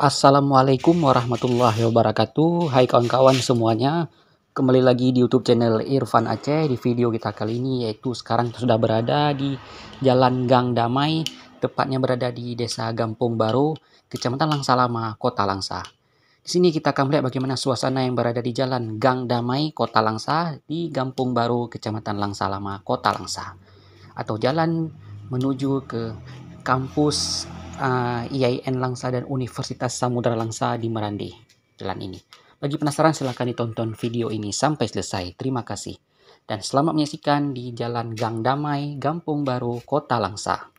Assalamualaikum warahmatullahi wabarakatuh. Hai kawan-kawan semuanya, kembali lagi di YouTube channel Irfan Aceh. Di video kita kali ini yaitu sekarang sudah berada di Jalan Gang Damai, tepatnya berada di Desa Gampong Baro, Kecamatan Langsa Lama, Kota Langsa. Di sini kita akan melihat bagaimana suasana yang berada di Jalan Gang Damai, Kota Langsa, di Gampong Baro, Kecamatan Langsa Lama, Kota Langsa, atau jalan menuju ke kampus IAIN Langsa dan Universitas Samudra Langsa di Meranti. Jalan ini. Bagi penasaran silahkan ditonton video ini sampai selesai. Terima kasih. Dan selamat menyaksikan di Jalan Gang Damai, Gampong Baro, Kota Langsa.